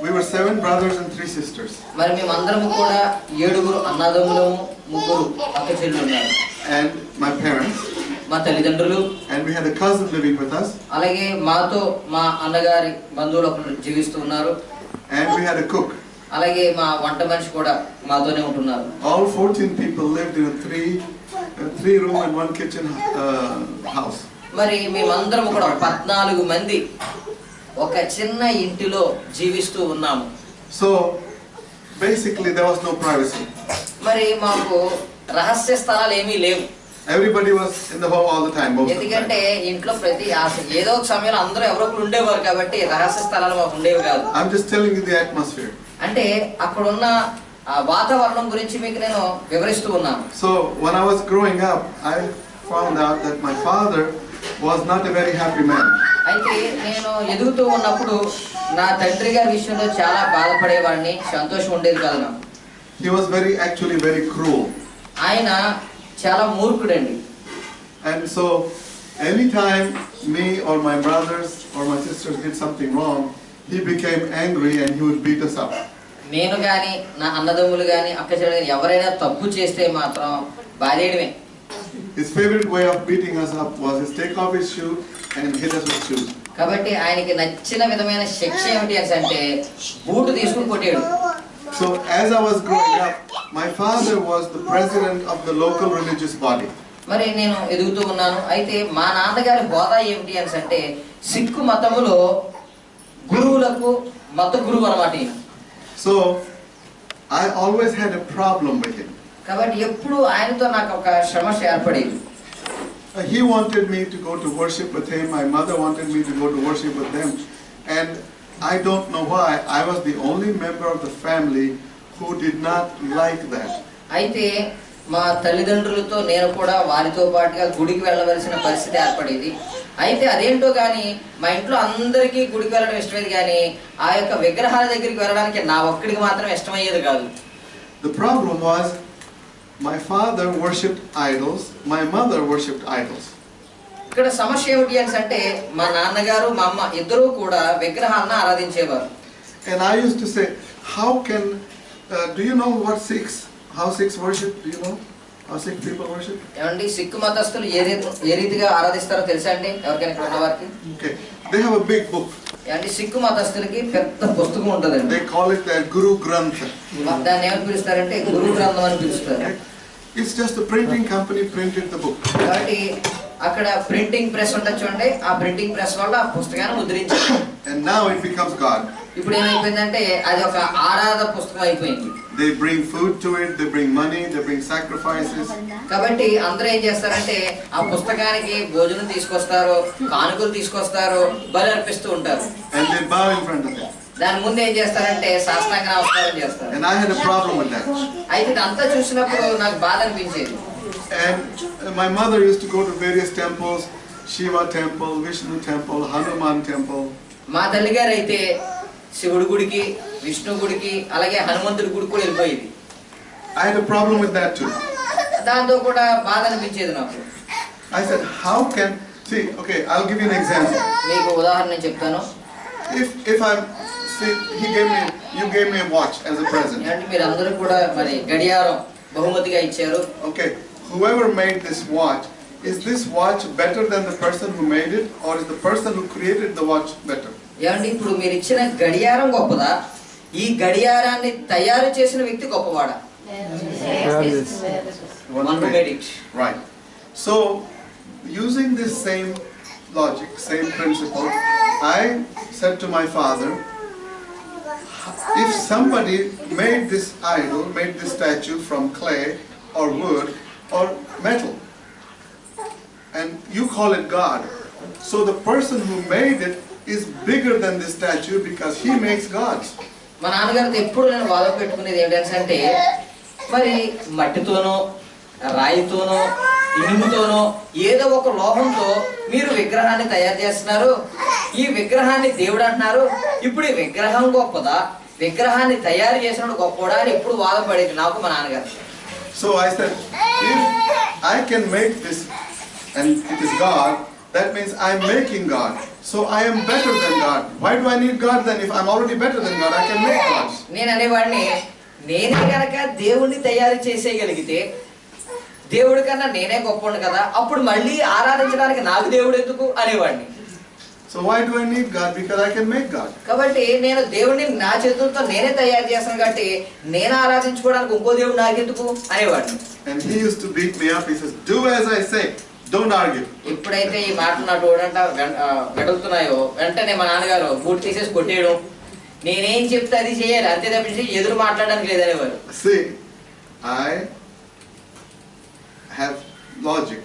We were 7 brothers and 3 sisters. మరి మేమందరము కూడా 7 అన్నదమ్ములము 3 అక్క చెల్లెలు ఉన్నారు. And my parents. మా తల్లిదండ్రులు. And we had a cousin living with us. అలాగే మాతో మా అన్నగారి బంధువులు ఒకరు జీవిస్తూ ఉన్నారు. And we had a cook. అలాగే మా వంట మనిషి కూడా మాతోనే ఉంటున్నారు. All 14 people lived in a 3 room and 1 kitchen house. మరి మేమందరం కూడా 14 మంది ఒక చిన్న ఇంటిలో జీవిస్తూ ఉన్నాము. So basically there was no privacy. మరి మాకు రహస్య స్థలాలు ఏమీ లేవు. Everybody was in the home all the time. ఎందుకంటే ఇంట్లో ప్రతి ఏదో ఒక సమయంలో అందరూ ఎవరో ఒకరు ఉండేవారు కాబట్టి రహస్య స్థలాలు మాకు ఉండేవి కాదు. I'm just telling you the atmosphere. అంటే అక్కడ ఉన్న వాతావరణం గురించి మీకు నేను వివరిస్తూ ఉన్నాను. So when I was growing up, I found out that my father was not a very happy man. అయితే నేను ఎదుగుతూ ఉన్నప్పుడు నా తండ్రి గారి విషయంలో చాలా బాధపడేవాడిని, సంతోషం ఉండేది కాదు నాకు. He was actually very cruel. ఆయన చాలా మూర్ఖుడండి. And so anytime me or my brothers or my sisters did something wrong, he became angry and he would beat us up. నేను గాని నా అన్నదమ్ములు గాని అక్క చెల్లెలు గాని ఎవరైనా తప్పు చేస్తే మాత్రం బాధేయడమే. His favorite way of beating us up was to take off his shoe and hit us with shoes. కాబట్టి ఆయనకి నచ్చిన విధమైన శిక్ష ఏమిటి అంటే బూటు తీసుకుని కొట్టాడు. So as I was growing up, my father was the president of the local religious body. మరి నేను ఎదుగుతూ ఉన్నాను. అయితే మా నాన్నగారి హోదా ఏమిటి అంటే సిక్కు మతములో గురువులకు మత గురువు అన్నమాట. So I always had a problem with him. కాబట్టి ఎప్పుడు ఆయనతో నాకు ఒక సమస్య ఏర్పడేది. He wanted me to go to worship with him. My mother wanted me to go to worship with them. And I don't know why. I was the only member of the family who did not like that. అయితే మా తల్లిదండ్రులతో నేను కూడా వారితో పాటుగా గుడికి వెళ్ళవలసిన పరిస్థితి ఏర్పడేది. అయితే అదేంటో కానీ మా ఇంట్లో అందరికీ గుడికి వెళ్ళడం ఇష్టమేది కానీ ఆ యొక్క విగ్రహాల దగ్గరికి వెళ్ళడానికి నా ఒక్కడికి మాత్రం ఇష్టమయ్యేది కాదు. The problem was my father worshipped idols, my mother worshipped idols. ఇక్కడ సమస్య ఏమిటి అంటే మా నాన్నగారు మా అమ్మ ఇద్దరూ కూడా విగ్రహాలను ఆరాధించేవారు. And I used to say, how can do you know what how Sikhs worship? Do you know how Sikh people worship? ఏమండి సిక్కు మతస్థులు ఏ రీతిగా ఆరాధిస్తారో తెలుసా అండి ఎవరికైనా ఇక్కడ ఉన్న వారికి? Okay, they have a big book. ఏమండి సిక్కు మతస్థులకి పెద్ద పుస్తకం ఉంటుందండి. They call it their Guru Granth. దాన్ని ఏమని పిలుస్తారంటే గురు గ్రంథం అని పిలుస్తారు. It's just the printing company printed the book. కాబట్టి అక్కడ ప్రింటింగ్ ప్రెస్ ఉంటుంది చూడండి, ఆ ప్రింటింగ్ ప్రెస్ వల్ల ఆ పుస్తకాన్ని ముద్రించారు. And now it becomes God. ఇప్పుడు ఏమైపోయిందంటే అది ఒక ఆరాధ పుస్తకం అయిపోయింది. They bring food to it, they bring money, they bring sacrifices. కాబట్టి అందరూ ఏం చేస్తారంటే ఆ పుస్తకానికి భోజనం తీసుకొస్తారు, కానుకలు తీసుకొస్తారు, బలి అర్పిస్తూ ఉంటారు. And they bow in front of it. దాని ముందు ఏం చేస్తారంటే సాష్టాంగ నమస్కారం చేస్తారు. And I had a problem with that. అయితే ఇదంతా చూసినప్పుడు నాకు బాధ అనిపించేది. And my mother used to go to various temples, Shiva temple, Vishnu temple, Hanuman temple. మా తల్లిగారు అయితే శివుడి గుడికి, విష్ణు గుడికి, అలాగే హనుమంతుడి గుడికి కూడా వెళ్ళిపోయేది. I had a problem with that too. దాంతో కూడా బాధ అనిపించేది నాకు. I said, how can see? Okay, I'll give you an example. మీకు ఉదాహరణ చెప్తాను. If I'm see, you gave me a watch as a present. అంటే మీరు అందరూ కూడా మరి గడియారం బహుమతిగా ఇచ్చారు. Okay, whoever made this watch, is this watch better than the person who made it, or is the person who created the watch better? ఏమండి ఇప్పుడు మీరు ఇచ్చిన గడియారం గొప్పదా, ఈ గడియారాన్ని తయారు చేసిన వ్యక్తి గొప్పవాడా? Right. So using this same logic, same principle, I said to my father, if somebody made this idol, made this statue from clay or wood or metal, and you call it God, so the person who made it is bigger than this statue because he makes gods. మా నాన్నగారితో ఎప్పుడు నేను వాదన పెట్టుకునేది ఏంటంటే మరి మట్టితోనో రాయితోనో ఇనుముతోనో ఏదో ఒక లోహంతో మీరు విగ్రహాన్ని తయారు చేస్తున్నారు, ఈ విగ్రహాన్ని దేవుడు అంటున్నారు, ఇప్పుడు ఈ విగ్రహం గొప్పదా, విగ్రహాన్ని తయారు చేసినప్పుడు గొప్పడా అని ఎప్పుడు వాదపడేది నాకు మా నాన్నగారు. So I said, if I can make this and it is God, that means I'm making God. So I am better than God. Why do I need God then? If I'm already better than God, I can make gods. నేను అనేవాడిని, నేనే కనుక దేవుణ్ణి తయారు చేసేయగలిగితే దేవుడి కన్నా నేనే గొప్పవాడిని కదా, అప్పుడు మళ్ళీ ఆరాధించడానికి నాకు దేవుడు ఎందుకు అనేవాడిని. So why do I need God? Because I can make God. కాబట్టి నేను దేవుడిని నా చేతులతో నేనే తయారు చేస్తాను కాబట్టి నేను ఆరాధించుకోవడానికి ఇంకో దేవుడు నాకెందుకు అనేవాడిని. And he used to beat me up. He says, do as I say, don't argue. ఎప్పుడైతే ఈ మాటలు నా తోడంట వెడుతున్నాయో వెంటనే మా నాన్నగారు బూట్ తీసేసి కొట్టేయడం, నేనేం చెప్తే అది చేయాలి, అంతే తప్పించి ఎదురు మాట్లాడడానికి లేదనేవారు. See, I have logic.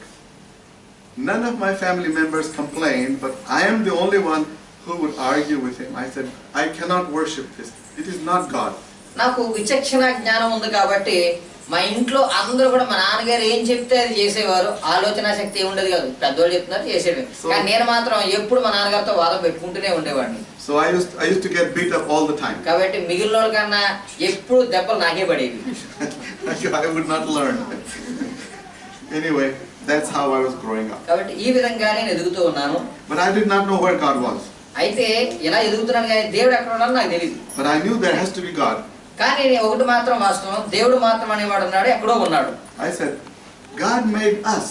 None of my family members complained, but I am the only one who would argue with him. I said, I cannot worship this. It is not God. నాకు విచక్షణ జ్ఞానం ఉంది కాబట్టి మా ఇంట్లో అందరూ కూడా మా నాన్నగారు ఏం చెప్తే అది చేసేవారు. ఆలోచన శక్తి ఉండదు కాదు, పెద్దవాళ్ళు చెప్తున్నారు చేసేది. కానీ నేను మాత్రం ఎప్పుడు మా నాన్నగారితో వాదం పెట్టుకుంటూనే ఉండేవాడిని. So I used to get beat up all the time. కాబట్టి మిగిలిన వాళ్ళ కన్నా ఎప్పుడు దెబ్బలు నాకే పడేవి. I would not learn. Anyway, that's how I was growing up. కాబట్టి ఈ విధంగా నేను ఎదుగుతూ ఉన్నాను. But I did not know where God was. అయితే ఇలా ఎదుగుతున్నాను కానీ దేవుడు ఎక్కడ ఉన్నాడో నాకు తెలియదు. But I knew there has to be God. కానీ ఒకటి మాత్రం వాస్తవం, దేవుడు మాత్రం అనేవాడు ఉన్నాడు, ఎక్కడో ఉన్నాడు. I said, God made us.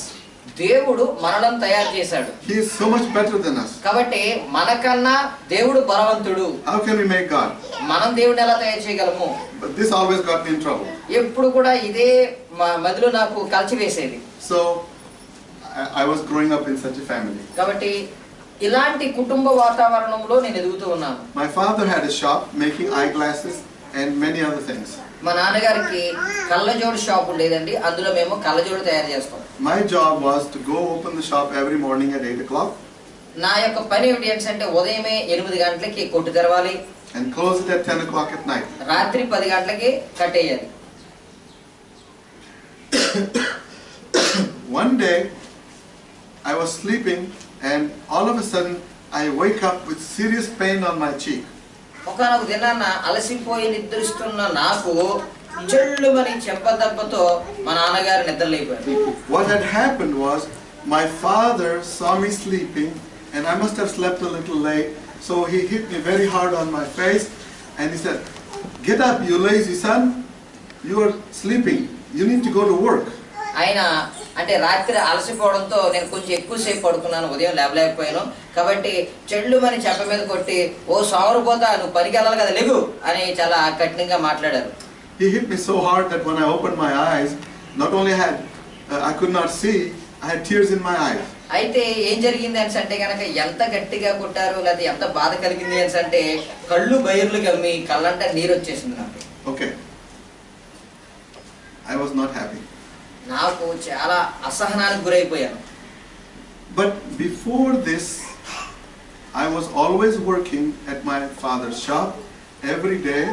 దేవుడు మనలను తయారు చేశాడు. He is so much better than us. కాబట్టి మనకన్నా దేవుడు బలవంతుడు. How can we make God? మనం దేవుడిని ఎలా తయారు చేయగలము? But this always got me in trouble. ఎప్పుడు కూడా ఇదే మదిలో నాకు కలిచివేసేది. So I was growing up in such a family. కాబట్టి ఇలాంటి కుటుంబ వాతావరణంలో నేను ఎదుగుతూ ఉన్నాను. My father had a shop making eyeglasses and many other things. మా నాన్నగారికి కళ్ళజోడు షాప్ ఉండేదండి, అందులో మేము కళ్ళజోడు తయారు చేస్తాం. My job was to go open the shop every morning at 8 o'clock. నా యొక్క పని ఏమిటి అంటే ఉదయమే 8 గంటలకి కొట్టు తెరవాలి and close it at 10 o'clock at night. రాత్రి 10 గంటలకి కట్టేయాలి. One day I was sleeping and all of a sudden I wake up with serious pain on my cheek. ఒకనొక దినాన అలసిపోయి నిద్రిస్తున్న నాకు చెల్లుమని చెంపదెబ్బతో మా నాన్నగారు నిద్రలేపారు. What had happened was my father saw me sleeping and I must have slept a little late, so he hit me very hard on my face and he said, "Get up, you lazy son. You are sleeping. You need to go to work." ఆయన అంటే రాత్రి అలసిపోవడంతో నేను కొంచెం ఎక్కువసేపు పడుకున్నాను, ఉదయం లేవలేకపోయాను కాబట్టి చెల్లుమని చెంప మీద కొట్టి, ఓ సోమరిపోతా నువ్వు పనికి వెళ్ళాలి కదా లేగు అని చాలా కఠినంగా మాట్లాడారు. He hit me so hard that when I opened my eyes, not only I could not see, I had tears in my eyes. అయితే ఏం జరిగింది అంటే కనుక ఎంత గట్టిగా కొట్టారు లేదా ఎంత బాధ కలిగింది అంటే కళ్ళు బయర్లు గమ్మి కళ్ళంట నీరు వచ్చేసింది నాకు. Okay. I was not happy. నాకు చాలా అసహనానికి గురైపోయాను. But before this, I was always working at my father's shop every day.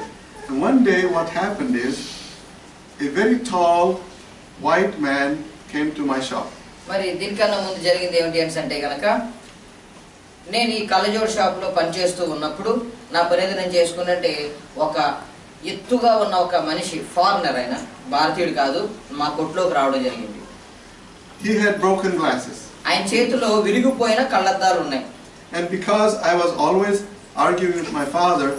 And one day what happened is, a very tall white man came to my shop. మరి దీనికన్నా ముందు జరిగింది ఏమిటి అంటే కనుక నేను ఈ కళ్ళజోడు షాప్లో పనిచేస్తూ ఉన్నప్పుడు నా పని నేను చేసుకున్నట్టే ఒక ఎత్తుగా ఉన్న ఒక మనిషి, ఫారినర్, ఆయన భారతీయుడు కాదు, మా కొట్లోకి రావడం జరిగింది. He had broken glasses. ఆయన చేతిలో విరిగిపోయిన కళ్ళద్దాలు ఉన్నాయి. And because I was always arguing with my father,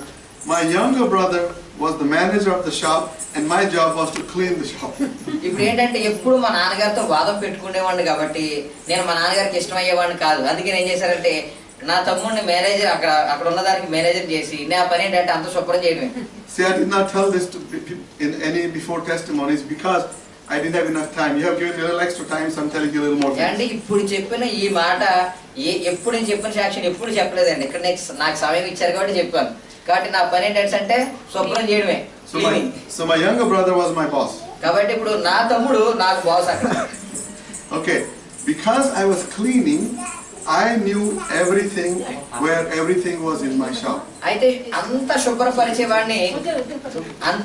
my younger brother was the manager of the shop and my job was to clean the shop. ఇప్పుడు ఏంటంటే ఎప్పుడు మా నాన్నగారితో వాదం పెట్టుకునేవాడిని కాబట్టి నేను మా నాన్నగారికి ఇష్టమయ్యేవాడిని కాదు. అందుకే ఏం చేశారంటే నా తమ్ముడిని మేనేజర్ అక్కడ ఉన్న దానికి మేనేజర్ చేసి నా పని ఏంటంటే అంత శుభ్రం చేయడమే. See, I did not tell this in any before testimonies because I didn't have enough time. You have given me a little extra time, so I'm telling you a little more. అంటే ఇప్పుడు చెప్పిన ఈ మాట ఎప్పుడు నేను చెప్పిన సాక్ష్యం ఎప్పుడు చెప్పలేదండి. ఇక్కడ నాకు సమయం ఇచ్చారు కాబట్టి చెప్పాను. కాబట్టి నా పని ఏంటంటే శుభ్రం చేయడమే. So my younger brother was my boss. కాబట్టి ఇప్పుడు నా తమ్ముడు నాకు బాస్ అక్కడ. Okay, because I was cleaning, I knew everything where everything was in my shop. అయితే అంత శుభ్రపరిచేవాడిని, అంత